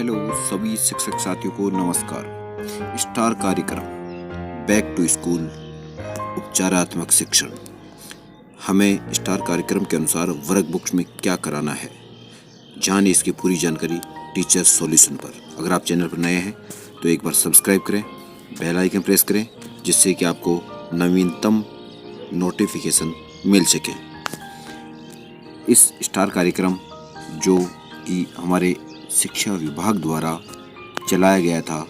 Hello सभी शिक्षक साथियों को नमस्कार। स्टार कार्यक्रम बैक टू स्कूल उपचारात्मक शिक्षण। हमें स्टार कार्यक्रम के अनुसार वर्क बुक्स में क्या कराना है, जानिए इसकी पूरी जानकारी टीचर सॉल्यूशन पर। अगर आप चैनल पर नए हैं तो एक बार सब्सक्राइब करें, बेल आइकन प्रेस करें, जिससे कि आपको नवीनतम नोटिफिकेशन मिल सके। इस स्टार कार्यक्रम जो कि हमारे शिक्षा विभाग द्वारा चलाया गया था,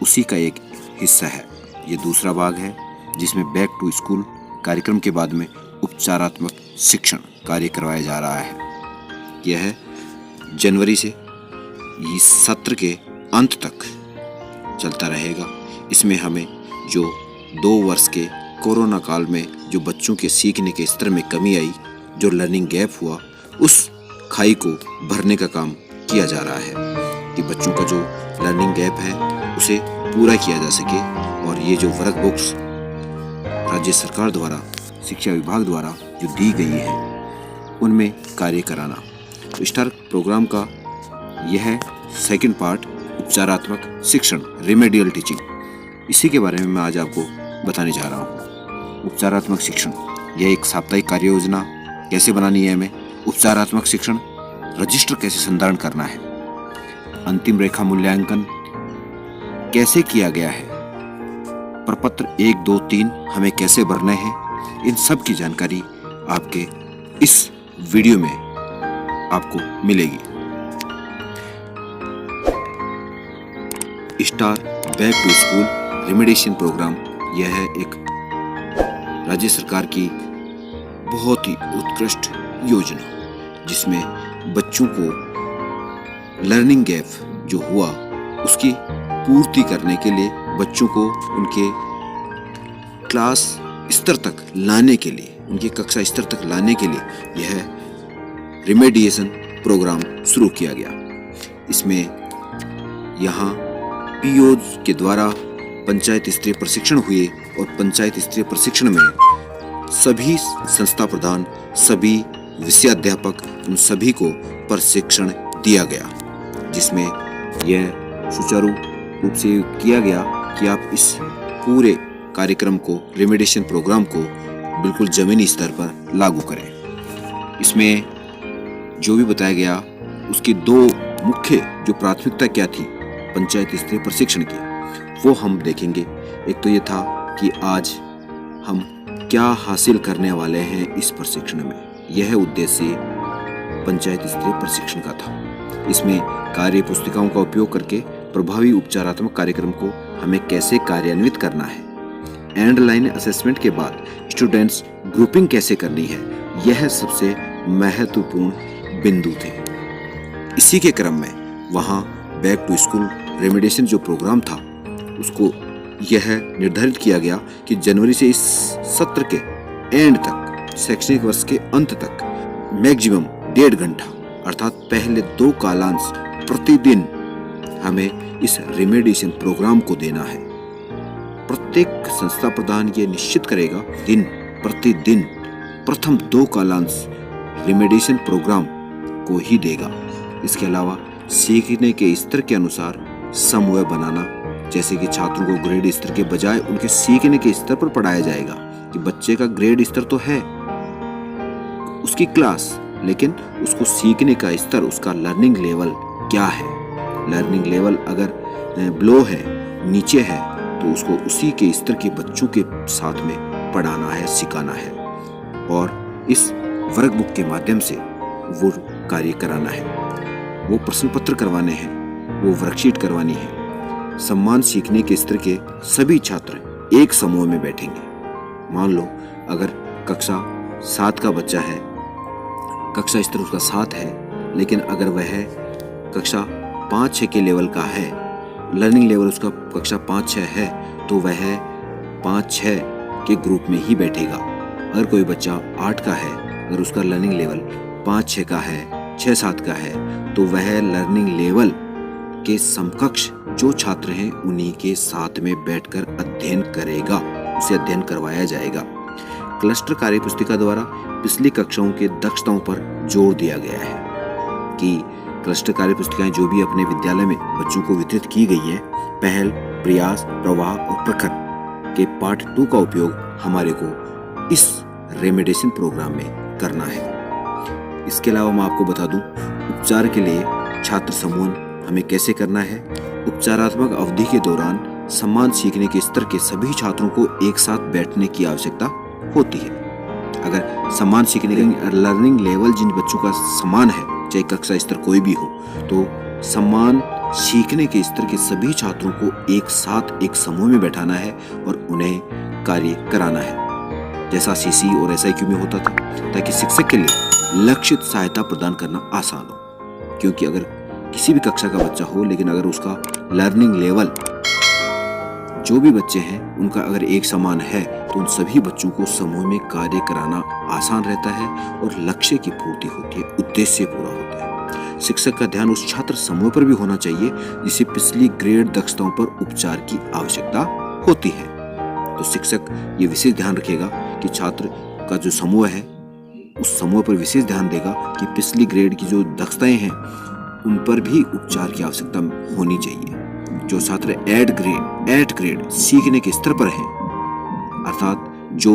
उसी का एक हिस्सा है। ये दूसरा भाग है जिसमें बैक टू स्कूल कार्यक्रम के बाद में उपचारात्मक शिक्षण कार्य करवाया जा रहा है। यह है जनवरी से इस सत्र के अंत तक चलता रहेगा। इसमें हमें जो 2 वर्ष के कोरोना काल में जो बच्चों के सीखने के स्तर में कमी आई, जो लर्निंग गैप हुआ, उस खाई को भरने का काम किया जा रहा है कि बच्चों का जो लर्निंग गैप है उसे पूरा किया जा सके। और ये जो वर्क बुक्स राज्य सरकार द्वारा, शिक्षा विभाग द्वारा जो दी गई है, उनमें कार्य कराना। तो स्टार प्रोग्राम का यह सेकंड पार्ट उपचारात्मक शिक्षण, रेमेडियल टीचिंग, इसी के बारे में मैं आज आपको बताने जा रहा हूँ। उपचारात्मक शिक्षण यह एक साप्ताहिक कार्य योजना कैसे बनानी है, हमें उपचारात्मक शिक्षण रजिस्टर कैसे संधारण करना है, अंतिम रेखा मूल्यांकन कैसे किया गया है, प्रपत्र 1, 2, 3 हमें कैसे भरने हैं, इन सब की जानकारी आपके इस वीडियो में आपको मिलेगी। Star back to school remediation programme यह है एक राज्य सरकार की बहुत ही उत्कृष्ट योजना, जिसमें बच्चों को लर्निंग गैप जो हुआ उसकी पूर्ति करने के लिए, बच्चों को उनके क्लास स्तर तक लाने के लिए, उनके कक्षा स्तर तक लाने के लिए यह रेमेडिएशन प्रोग्राम शुरू किया गया। इसमें यहाँ पीओज के द्वारा पंचायत स्तरीय प्रशिक्षण हुए और पंचायत स्तरीय प्रशिक्षण में सभी संस्था प्रधान, सभी विषयाध्यापक, उन सभी को प्रशिक्षण दिया गया, जिसमें यह सुचारू रूप से किया गया कि आप इस पूरे कार्यक्रम को, रेमेडिएशन प्रोग्राम को बिल्कुल जमीनी स्तर पर लागू करें। इसमें जो भी बताया गया उसकी 2 मुख्य जो प्राथमिकता क्या थी पंचायत स्तरीय प्रशिक्षण की, वो हम देखेंगे। एक तो ये था कि आज हम क्या हासिल करने वाले हैं इस प्रशिक्षण में, यह उद्देश्य पंचायत स्तरीय प्रशिक्षण का था। इसमें कार्य पुस्तिकाओं का उपयोग करके प्रभावी उपचारात्मक कार्यक्रम को हमें कैसे कार्यान्वित करना है, एंड लाइन असेसमेंट के बाद स्टूडेंट्स ग्रुपिंग कैसे करनी है, यह सबसे महत्वपूर्ण बिंदु थे। इसी के क्रम में वहाँ बैक टू स्कूल रेमेडिएशन जो प्रोग्राम था, उसको यह निर्धारित किया गया कि जनवरी से इस सत्र के एंड तक, शैक्षणिक वर्ष के अंत तक मैक्सिमम 1.5 घंटा अर्थात पहले 2 कालांश प्रतिदिन हमें इस रेमेडिएशन प्रोग्राम को देना है। प्रत्येक संस्था प्रधान ये निश्चित करेगा दिन प्रतिदिन प्रथम 2 कालांश रेमेडिएशन प्रोग्राम को ही देगा। इसके अलावा सीखने के स्तर के अनुसार समन्वय बनाना, जैसे कि छात्रों को ग्रेड स्तर के बजाय उनके सीखने के स्तर पर पढ़ाया जाएगा कि बच्चे का ग्रेड स्तर तो है उसकी क्लास, लेकिन उसको सीखने का स्तर, उसका लर्निंग लेवल क्या है। लर्निंग लेवल अगर ब्लो है, नीचे है, तो उसको उसी के स्तर के बच्चों के साथ में पढ़ाना है, सिखाना है और इस वर्क बुक के माध्यम से वो कार्य कराना है, वो प्रश्न पत्र करवाने हैं, वो वर्कशीट करवानी है। सम्मान सीखने के स्तर के सभी छात्र एक समूह में बैठेंगे। मान लो अगर कक्षा 7 का बच्चा है, कक्षा स्तर उसका 7 है, लेकिन अगर वह कक्षा 5-6 के लेवल का है, लर्निंग लेवल उसका कक्षा 5-6 है, तो वह 5-6 के ग्रुप में ही बैठेगा। अगर कोई बच्चा 8 का है, अगर उसका लर्निंग लेवल 5-6 का है, 6-7 का है, तो वह लर्निंग लेवल के समकक्ष जो छात्र हैं उन्हीं के साथ में बैठकर अध्ययन करेगा, उसे अध्ययन करवाया जाएगा। क्लस्टर कार्यपुस्तिका द्वारा पिछली कक्षाओं के दक्षताओं पर जोर दिया गया है कि क्लस्टर कार्य पुस्तिकाएं जो भी अपने विद्यालय में बच्चों को वितरित की गई हैं, पहल, प्रयास, प्रवाह और प्रखर के पार्ट 2 का उपयोग हमारे को इस रेमेडिएशन प्रोग्राम में करना है। इसके अलावा मैं आपको बता दूं, उपचार के लिए छात्र समूहन हमें कैसे करना है। उपचारात्मक अवधि के दौरान समान सीखने के स्तर के सभी छात्रों को एक साथ बैठने की आवश्यकता होती है। अगर समान सीखने का लर्निंग लेवल जिन बच्चों का समान है, चाहे कक्षा स्तर कोई भी हो, तो समान सीखने के स्तर के सभी छात्रों को एक साथ एक समूह में बैठाना है और उन्हें कार्य कराना है, जैसा सीसी और एसआईक्यू में होता था, ताकि शिक्षक के लिए लक्षित सहायता प्रदान करना आसान हो। क्योंकि अगर किसी भी कक्षा का बच्चा हो, लेकिन अगर उसका लर्निंग लेवल जो भी बच्चे हैं उनका अगर एक समान है, तो उन सभी बच्चों को समूह में कार्य कराना आसान रहता है और लक्ष्य की पूर्ति होती है, उद्देश्य पूरा होता है। शिक्षक का ध्यान उस छात्र समूह पर भी होना चाहिए जिसे पिछली ग्रेड दक्षताओं पर उपचार की आवश्यकता होती है। तो शिक्षक ये विशेष ध्यान रखेगा कि छात्र का जो समूह है उस समूह पर विशेष ध्यान देगा कि पिछली ग्रेड की जो दक्षताएं हैं उन पर भी उपचार की आवश्यकता होनी चाहिए। जो छात्र एट ग्रेड सीखने के स्तर पर हैं, अर्थात जो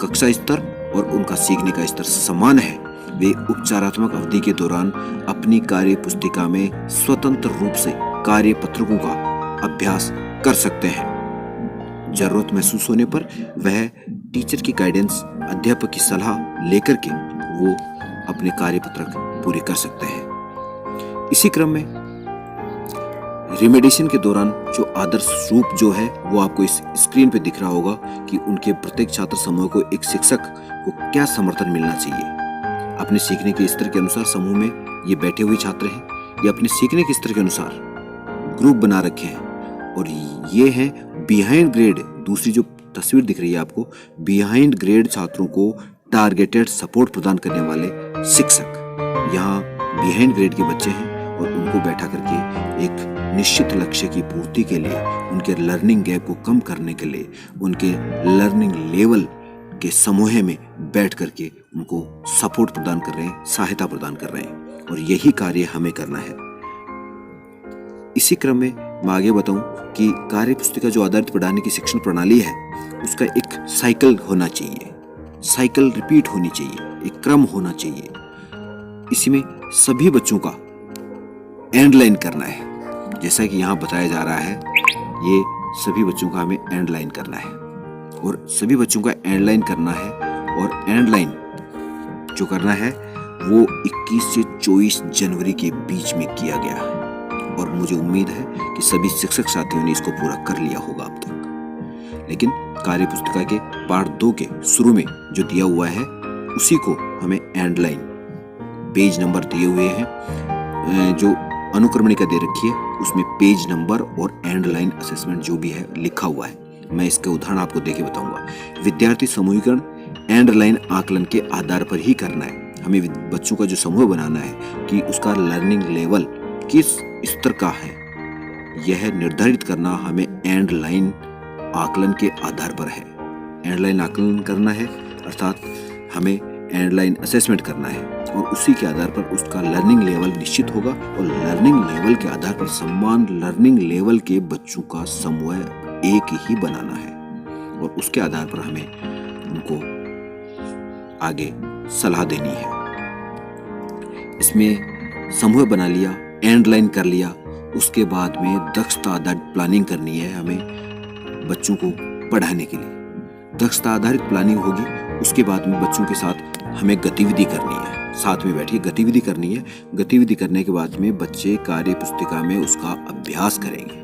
कक्षा स्तर और उनका सीखने का स्तर समान है, वे उपचारात्मक अवधि के दौरान अपनी कार्य पुस्तिका में स्वतंत्र रूप से कार्य पत्रकों का अभ्यास कर सकते हैं। जरूरत महसूस होने पर वह टीचर की गाइडेंस, अध्यापक की सलाह लेकर के वो अपने कार्य पत्रक पूरे कर सकते हैं। इसी क्रम में रेमेडिएशन के दौरान जो आदर्श रूप जो है वो आपको इस स्क्रीन पे दिख रहा होगा कि उनके प्रत्येक छात्र समूह को एक शिक्षक को क्या समर्थन मिलना चाहिए। अपने सीखने के स्तर के अनुसार समूह में ये बैठे हुए छात्र हैं, ये अपने सीखने के स्तर के अनुसार ग्रुप बना रखे हैं और ये हैं बिहाइंड ग्रेड। दूसरी जो तस्वीर दिख रही है आपको, बिहाइंड ग्रेड छात्रों को टारगेटेड सपोर्ट प्रदान करने वाले शिक्षक। यहाँ बिहाइंड ग्रेड के बच्चे हैं और उनको बैठा करके एक निश्चित लक्ष्य की पूर्ति के लिए, उनके लर्निंग गैप को कम करने के लिए, उनके लर्निंग लेवल के समूह में बैठ करके उनको सपोर्ट प्रदान कर रहे हैं, सहायता प्रदान कर रहे हैं और यही कार्य हमें करना है। इसी क्रम में मैं आगे बताऊं कि कार्य पुस्तिका जो आधारित पढ़ाने की शिक्षण प्रणाली है उसका एक साइकिल होना चाहिए, साइकिल रिपीट होनी चाहिए, एक क्रम होना चाहिए। इसमें सभी बच्चों का एंड लाइन करना है, जैसा कि यहाँ बताया जा रहा है। ये सभी बच्चों का हमें एंड लाइन करना है और सभी बच्चों का एंड लाइन करना है और एंड लाइन जो करना है वो 21 से 24 जनवरी के बीच में किया गया है और मुझे उम्मीद है कि सभी शिक्षक साथियों ने इसको पूरा कर लिया होगा अब तक। लेकिन कार्य पुस्तिका के पार्ट 2 के शुरू में जो दिया हुआ है उसी को हमें एंड लाइन, पेज नंबर दिए हुए हैं, जो अनुक्रमणिका दे रखी है उसमें पेज नंबर और एंड लाइन असेसमेंट जो भी है लिखा हुआ है। मैं इसके उदाहरण आपको देके बताऊंगा। विद्यार्थी समूहीकरण एंड लाइन आकलन के आधार पर ही करना है। हमें बच्चों का जो समूह बनाना है कि उसका लर्निंग लेवल किस स्तर का है, यह निर्धारित करना हमें एंड लाइन आकलन के आधार पर है। एंड लाइन आकलन करना है अर्थात हमें एंड लाइन असेसमेंट करना है और उसी के आधार पर उसका लर्निंग लेवल निश्चित होगा और लर्निंग लेवल के आधार पर समान लर्निंग लेवल के बच्चों का समूह एक ही बनाना है और उसके आधार पर हमें उनको आगे सलाह देनी है। इसमें समूह बना लिया, एंड लाइन कर लिया, उसके बाद में दक्षता आधारित प्लानिंग करनी है हमें बच्चों को पढ़ाने के लिए। दक्षता आधारित प्लानिंग होगी, उसके बाद में बच्चों के साथ हमें गतिविधि करनी है, साथ में बैठिए गतिविधि करनी है। गतिविधि करने के बाद में बच्चे कार्य पुस्तिका में उसका अभ्यास करेंगे।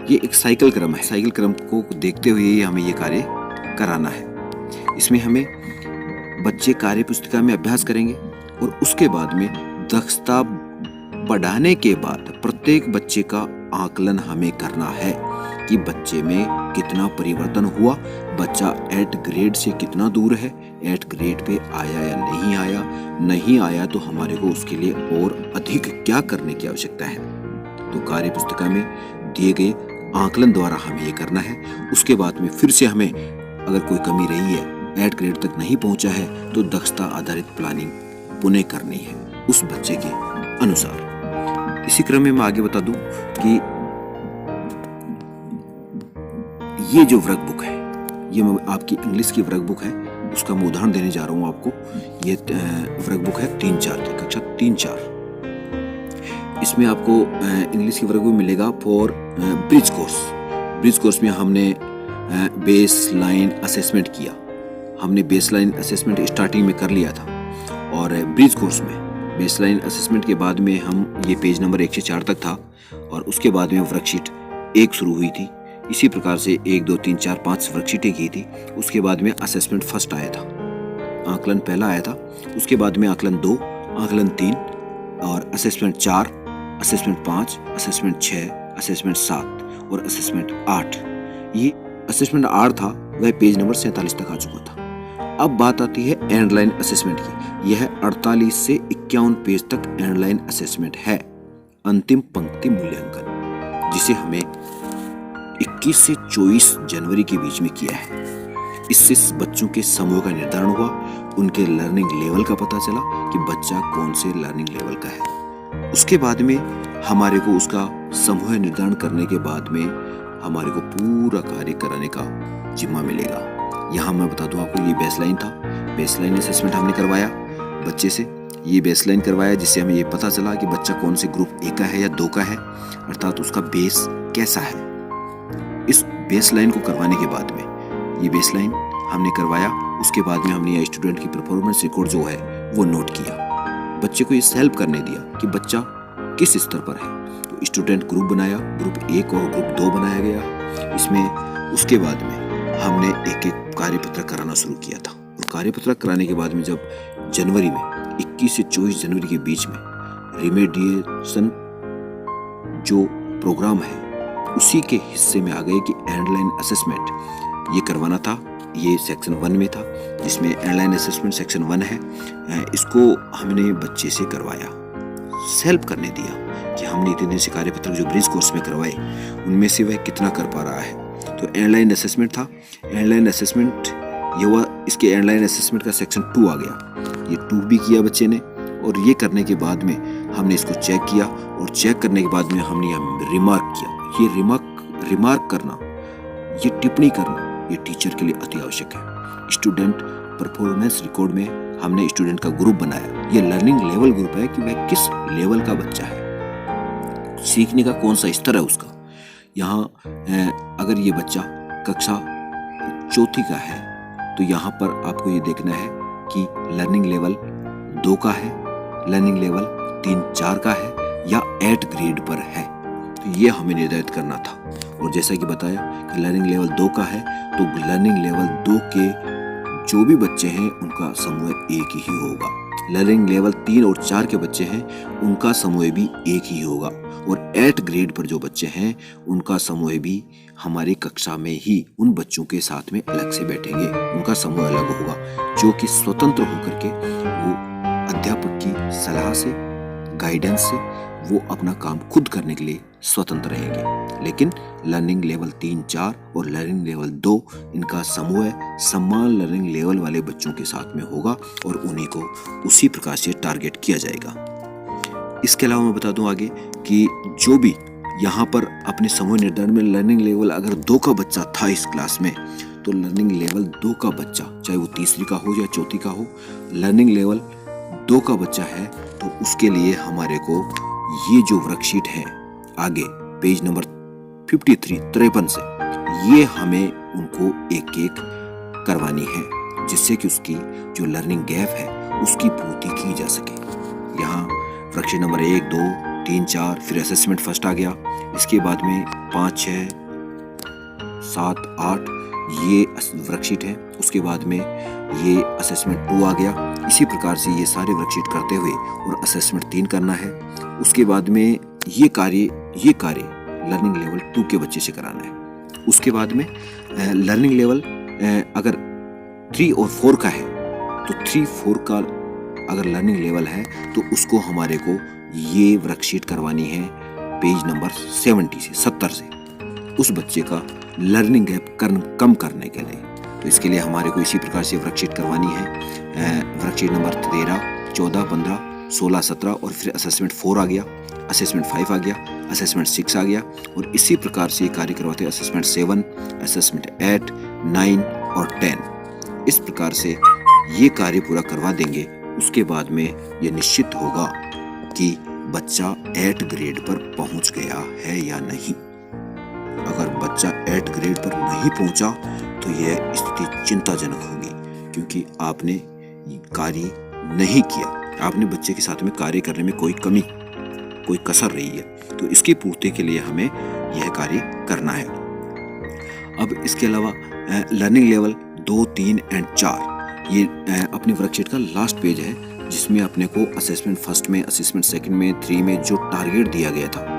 ये एक साइकिल क्रम है, साइकिल क्रम को देखते हुए हमें ये कार्य कराना है। इसमें हमें बच्चे कार्य पुस्तिका में अभ्यास करेंगे और उसके बाद में दक्षता पढ़ाने के बाद प्रत्येक बच्चे का आकलन हमें करना है कि बच्चे में कितना परिवर्तन हुआ, बच्चा 8 ग्रेड से कितना दूर है, 8 ग्रेड पे आया या नहीं आया, नहीं आया तो हमारे को उसके लिए और अधिक क्या करने की आवश्यकता है। तो कार्य पुस्तिका में दिए गए आकलन द्वारा हमें ये करना है। उसके बाद में फिर से हमें अगर कोई कमी रही है, 8 ग्रेड तक नहीं पहुंचा है, तो दक्षता आधारित प्लानिंग पुनः करनी है उस बच्चे के अनुसार। इसी क्रम में मैं आगे बता दूं कि ये जो वर्क बुक है, ये आपकी इंग्लिश की वर्क बुक है, उसका मैं उदाहरण देने जा रहा हूँ आपको। ये वर्क बुक है 3-4 की, कक्षा 3-4। इसमें आपको इंग्लिश की वर्क बुक मिलेगा for bridge course. Bridge course में हमने बेस लाइन असेसमेंट किया। हमने बेस लाइन असेसमेंट स्टार्टिंग में कर लिया था, और ब्रिज कोर्स में बेस लाइन असेसमेंट के बाद में हम ये पेज नंबर 1 से 4 तक था, और उसके बाद में वर्कशीट 1 शुरू हुई थी। इसी प्रकार से 1, 2, 3, 4, 5 वर्कशीटें की थी। उसके बाद में असेसमेंट फर्स्ट आया था, आकलन पहला आया था। उसके बाद में आकलन 2, आकलन 3 और असेसमेंट 4, असेसमेंट 5, असेसमेंट 6, असेसमेंट 7 और असेसमेंट 8। ये असेसमेंट 8 था, वह पेज नंबर 47 तक आ चुका था। अब बात आती है एंडलाइन असेसमेंट की। यह 48 से 51 पेज तक एंडलाइन असेसमेंट है, अंतिम पंक्ति मूल्यांकन, जिसे हमें 21 से 24 जनवरी के बीच में किया है। इससे बच्चों के समूह का निर्धारण हुआ, उनके लर्निंग लेवल का पता चला कि बच्चा कौन से लर्निंग लेवल का है। उसके बाद में हमारे को उसका समूह निर्धारण करने के बाद में हमारे को पूरा कार्य कराने का जिम्मा मिलेगा। यहाँ मैं बता दूं आपको, ये बेसलाइन था। बेसलाइन असेसमेंट हमने करवाया बच्चे से, ये बेसलाइन करवाया, जिससे हमें ये पता चला कि बच्चा कौन से ग्रुप ए का है या 2 का है, अर्थात उसका बेस कैसा है। इस बेसलाइन को करवाने के बाद में ये बेसलाइन हमने करवाया। उसके बाद में हमने ये स्टूडेंट की परफॉर्मेंस रिकॉर्ड जो है वो नोट किया। बच्चे को ये हेल्प करने दिया कि बच्चा किस स्तर पर है। तो स्टूडेंट ग्रुप बनाया, ग्रुप 1 और ग्रुप 2 बनाया गया इसमें। उसके बाद में हमने एक एक कार्यपत्रक कराना शुरू किया था, और कार्यपत्रक कराने के बाद में जब जनवरी में 21 से 24 जनवरी के बीच में रिमेडिएशन जो प्रोग्राम है उसी के हिस्से में आ गए कि एंडलाइन असेसमेंट ये करवाना था। ये सेक्शन 1 में था, जिसमें एंडलाइन असेसमेंट सेक्शन 1 है। इसको हमने बच्चे से करवाया, हेल्प करने दिया कि हमने इतने से कार्यपत्रक जो ब्रिज कोर्स में करवाए उनमें से वह कितना कर पा रहा है। तो एंडलाइन असेसमेंट था। एंडलाइन असेसमेंट ये हुआ, इसके एंडलाइन असेसमेंट का सेक्शन 2 आ गया। ये 2 भी किया बच्चे ने, और ये करने के बाद में हमने इसको चेक किया, और चेक करने के बाद में हमने यह रिमार्क किया। ये रिमार्क करना, ये टिप्पणी करना, ये टीचर के लिए अति आवश्यक है। स्टूडेंट परफॉर्मेंस रिकॉर्ड में हमने स्टूडेंट का ग्रुप बनाया। ये लर्निंग लेवल ग्रुप है कि वह किस लेवल का बच्चा है, सीखने का कौन सा स्तर है उसका। यहाँ अगर ये बच्चा कक्षा 4 का है तो यहाँ पर आपको ये देखना है कि लर्निंग लेवल 2 का है, लर्निंग लेवल 3-4 का है या 8 ग्रेड पर है। तो ये हमें निर्धारित करना था। और जैसा कि बताया कि लर्निंग लेवल 2 का है, तो लर्निंग लेवल 2 के जो भी बच्चे हैं उनका समूह एक ही होगा। लर्निंग लेवल 3 और 4 के बच्चे हैं उनका समूह भी एक ही होगा। और 8 ग्रेड पर जो बच्चे हैं उनका समूह भी हमारी कक्षा में ही उन बच्चों के साथ में अलग से बैठेंगे। उनका समूह अलग होगा, जो कि स्वतंत्र होकर के वो अध्यापक की सलाह से, गाइडेंस से वो अपना काम खुद करने के लिए स्वतंत्र रहेंगे। लेकिन लर्निंग लेवल 3-4 और लर्निंग लेवल 2 इनका समूह समान लर्निंग लेवल वाले बच्चों के साथ में होगा, और उन्हीं को उसी प्रकार से टारगेट किया जाएगा। इसके अलावा मैं बता दूं आगे कि जो भी यहाँ पर अपने समूह निर्धारण में लर्निंग लेवल अगर 2 का बच्चा था इस क्लास में, तो लर्निंग लेवल 2 का बच्चा, चाहे वो 3री का हो या 4थी का हो, लर्निंग लेवल 2 का बच्चा है तो उसके लिए हमारे को ये जो वर्कशीट है आगे पेज नंबर 53 से, ये हमें उनको एक एक करवानी है, जिससे कि उसकी जो लर्निंग गैप है उसकी पूर्ति की जा सके। यहाँ वर्कशीट नंबर 1, 2, 3, 4, फिर असेसमेंट फर्स्ट आ गया। इसके बाद में 5, 6, 7, 8 ये वर्कशीट है। उसके बाद में ये असेसमेंट 2 आ गया। इसी प्रकार से ये सारे वर्कशीट करते हुए और असेसमेंट 3 करना है। उसके बाद में ये कार्य लर्निंग लेवल 2 के बच्चे से कराना है। उसके बाद में लर्निंग लेवल अगर 3 और 4 का है तो 3-4 का अगर लर्निंग लेवल है तो उसको हमारे को ये वर्कशीट करवानी है पेज नंबर 70 से उस बच्चे का लर्निंग गैप कम करने के लिए। तो इसके लिए हमारे को इसी प्रकार से वर्कशीट करवानी है। वर्कशीट नंबर 13, 14, 15, 16-17 और फिर असेसमेंट 4 आ गया, असेसमेंट 5 आ गया, असेसमेंट 6 आ गया और इसी प्रकार से ये कार्य करवाते हैं असेसमेंट 7, असेसमेंट 8, 9 और 10। इस प्रकार से ये कार्य पूरा करवा देंगे। उसके बाद में ये निश्चित होगा कि बच्चा 8 ग्रेड पर पहुंच गया है या नहीं। अगर बच्चा 8 ग्रेड पर नहीं पहुंचा तो यह स्थिति चिंताजनक होगी, क्योंकि आपने कार्य नहीं किया, आपने बच्चे के साथ में कार्य करने में कोई कमी, कोई कसर रही है, तो इसकी पूर्ति के लिए हमें यह कार्य करना है। अब इसके अलावा लर्निंग लेवल 2, 3 एंड 4 ये अपनी वर्कशीट का लास्ट पेज है, जिसमें अपने को असेसमेंट फर्स्ट में, असेसमेंट सेकंड में, 3 में जो टारगेट दिया गया था,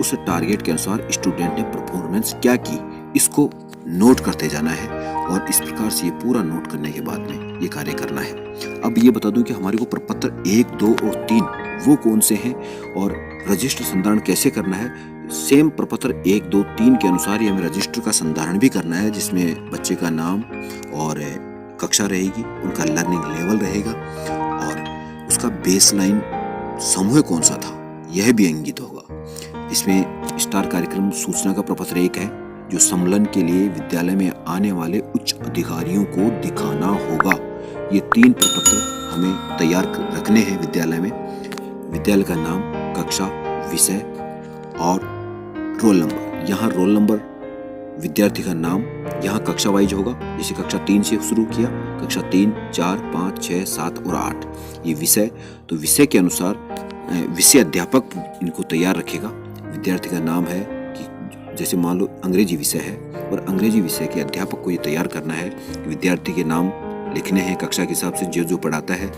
उस टारगेट के अनुसार स्टूडेंट ने परफॉर्मेंस क्या की, इसको नोट करते जाना है और इस प्रकार से ये पूरा नोट करने के बाद में ये कार्य करना है। अब ये बता दूं कि हमारे को प्रपत्र 1, 2 और 3 वो कौन से हैं और रजिस्टर संधारण कैसे करना है। सेम प्रपत्र 1, 2, 3 के अनुसार ही हमें रजिस्टर का संधारण भी करना है, जिसमें बच्चे का नाम और कक्षा रहेगी, उनका लर्निंग लेवल रहेगा और उसका बेसलाइन समूह कौन सा था यह भी इंगित होगा। इसमें स्टार कार्यक्रम सूचना का प्रपत्र 1 है, जो सम्मेलन के लिए विद्यालय में आने वाले उच्च अधिकारियों को दिखाना होगा। ये 3 प्रपत्र हमें तैयार रखने हैं विद्यालय में। विद्यालय का नाम, कक्षा, विषय और रोल नंबर। यहाँ रोल नंबर, विद्यार्थी का नाम यहाँ कक्षा वाइज होगा, जैसे कक्षा 3 से शुरू किया, कक्षा 3, 4, 5, 6, 7 और 8। ये विषय, तो विषय के अनुसार विषय अध्यापक इनको तैयार रखेगा। विद्यार्थी का नाम है कि जैसे मान लो अंग्रेजी विषय है और अंग्रेजी विषय के अध्यापक को ये तैयार करना है कि विद्यार्थी के नाम लिखने हैं कक्षा के हिसाब से जो पढ़ाता है।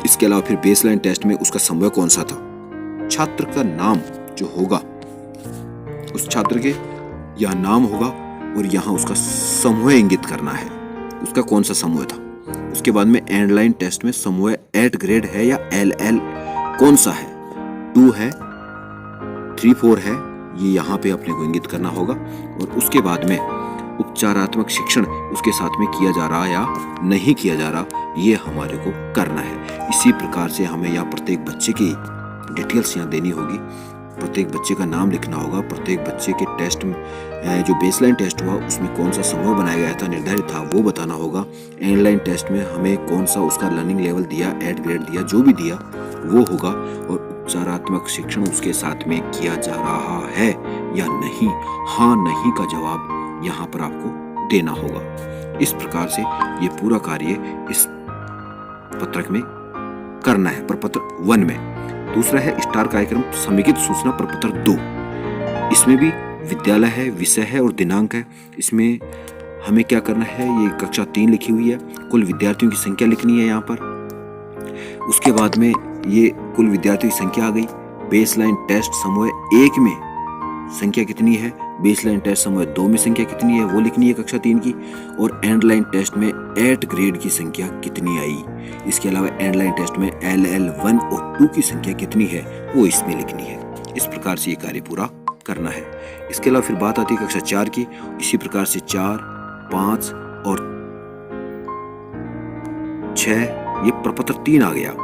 इसके अलावा फिर बेसलाइन टेस्ट में उसका समय कौन सा था, छात्र का नाम जो होगा उस छात्र के यहाँ नाम होगा और यहाँ उसका समूह इंगित करना है, उसका कौन सा समूह था। उसके बाद में एंड लाइन टेस्ट में समूह 8 ग्रेड है या LL कौन सा है, 2 है, 3, 4 है, ये यहाँ पे अपने को इंगित करना होगा। और उसके बाद में उपचारात्मक शिक्षण उसके साथ में किया जा रहा या नहीं किया जा रहा, ये हमारे को करना है। इसी प्रकार से हमें यहाँ प्रत्येक बच्चे की डिटेल्स यहाँ देनी होगी, प्रत्येक बच्चे का नाम लिखना होगा, प्रत्येक बच्चे के टेस्ट में जो बेसलाइन टेस्ट हुआ उसमें कौन सा समूह बनाया गया था, निर्धारित था, वो बताना होगा। एंड लाइन टेस्ट में हमें कौन सा उसका लर्निंग लेवल दिया, 8 ग्रेड दिया, जो भी दिया वो होगा। और उपचारात्मक शिक्षण उसके साथ में किया जा रहा है या नहीं, हाँ नहीं का जवाब यहाँ पर आपको देना होगा। इस प्रकार से ये पूरा कार्य इस पत्रक में करना है, प्रपत्र 1 में। दूसरा है स्टार कार्यक्रम समेकित सूचना प्रपत्र 2। इसमें भी विद्यालय है, विषय है और दिनांक है। इसमें हमें क्या करना है, ये कक्षा 3 लिखी हुई है, कुल विद्यार्थियों की संख्या लिखनी है यहाँ पर। उसके बाद में ये कुल विद्यार्थियों की संख्या आ गई। बेसलाइन टेस्ट समूह 1 में संख्या कितनी है, बेसलाइन टेस्ट समूह 2 में संख्या कितनी है वो लिखनी है कक्षा 3 की, और एंड लाइन टेस्ट में 8 ग्रेड की संख्या कितनी आई। इसके अलावा एंड लाइन टेस्ट में LL1 और 2 की संख्या कितनी है वो इसमें लिखनी है। इस प्रकार से ये कार्य पूरा करना है। इसके अलावा फिर बात आती है कक्षा 4 की। इसी प्रकार से 4, 5 और 6 ये प्रपत्र 3 आ गया।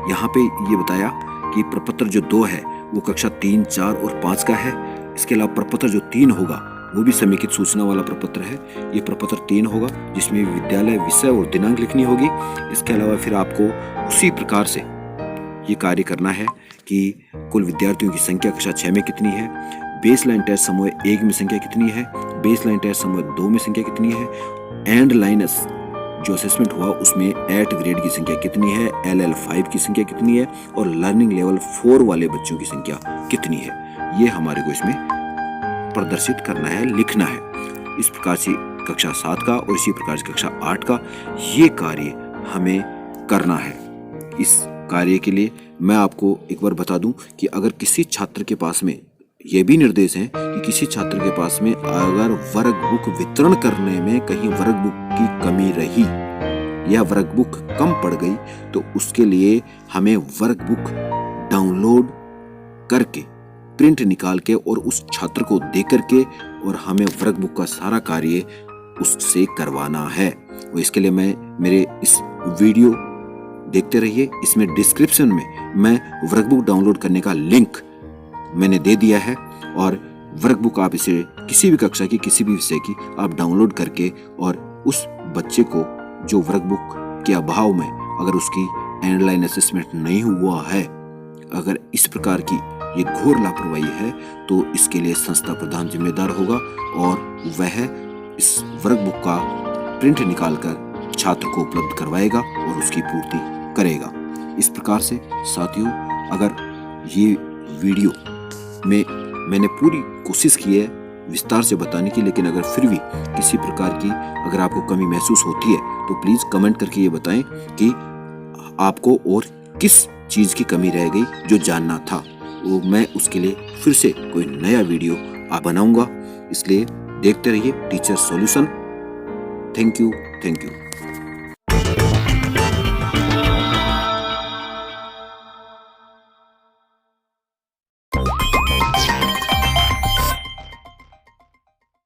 यहाँ पे ये बताया कि प्रपत्र जो 2 है वो कक्षा 3, 4 और 5 का है। इसके अलावा प्रपत्र जो 3 होगा वो भी समेकित सूचना वाला प्रपत्र है। ये प्रपत्र 3 होगा जिसमें विद्यालय, विषय और दिनांक लिखनी होगी। इसके अलावा फिर आपको उसी प्रकार से ये कार्य करना है कि कुल विद्यार्थियों की संख्या कक्षा 6 में कितनी है, बेसलाइन टेस्ट समूह 1 में संख्या कितनी है, बेसलाइन टेस्ट समूह 2 में संख्या कितनी है, एंड लाइन जो असेसमेंट हुआ उसमें 8 ग्रेड की संख्या कितनी है, LL5 की संख्या कितनी है और लर्निंग लेवल 4 वाले बच्चों की संख्या कितनी है, ये हमारे को इसमें प्रदर्शित करना है, लिखना है। इस प्रकार से कक्षा 7 का और इसी प्रकार से कक्षा 8 का ये कार्य हमें करना है। इस कार्य के लिए मैं आपको एक बार बता दूं कि अगर किसी छात्र के पास में ये भी निर्देश है कि किसी छात्र के पास में अगर वर्क बुक वितरण करने में कहीं वर्क बुक की कमी रही या वर्क बुक कम पड़ गई तो उसके लिए हमें वर्क बुक डाउनलोड करके प्रिंट निकाल के और उस छात्र को दे करके और हमें वर्क बुक का सारा कार्य उससे करवाना है। और इसके लिए मैं मेरे इस वीडियो देखते रहिए। इसमें डिस्क्रिप्शन में मैं वर्कबुक डाउनलोड करने का लिंक मैंने दे दिया है और वर्कबुक आप इसे किसी भी कक्षा की किसी भी विषय की आप डाउनलोड करके और उस बच्चे को जो वर्कबुक के अभाव में अगर उसकी ऑनलाइन असेसमेंट नहीं हुआ है, अगर इस प्रकार की ये घोर लापरवाही है, तो इसके लिए संस्था प्रधान जिम्मेदार होगा और वह इस वर्कबुक का प्रिंट निकालकर छात्र को उपलब्ध करवाएगा और उसकी पूर्ति करेगा। इस प्रकार से साथियों, अगर ये वीडियो में मैंने पूरी कोशिश की है विस्तार से बताने की, लेकिन अगर फिर भी किसी प्रकार की अगर आपको कमी महसूस होती है तो प्लीज़ कमेंट करके ये बताएं कि आपको और किस चीज़ की कमी रह गई जो जानना था। वो मैं उसके लिए फिर से कोई नया वीडियो बनाऊंगा। इसलिए देखते रहिए टीचर सॉल्यूशन। Thank you.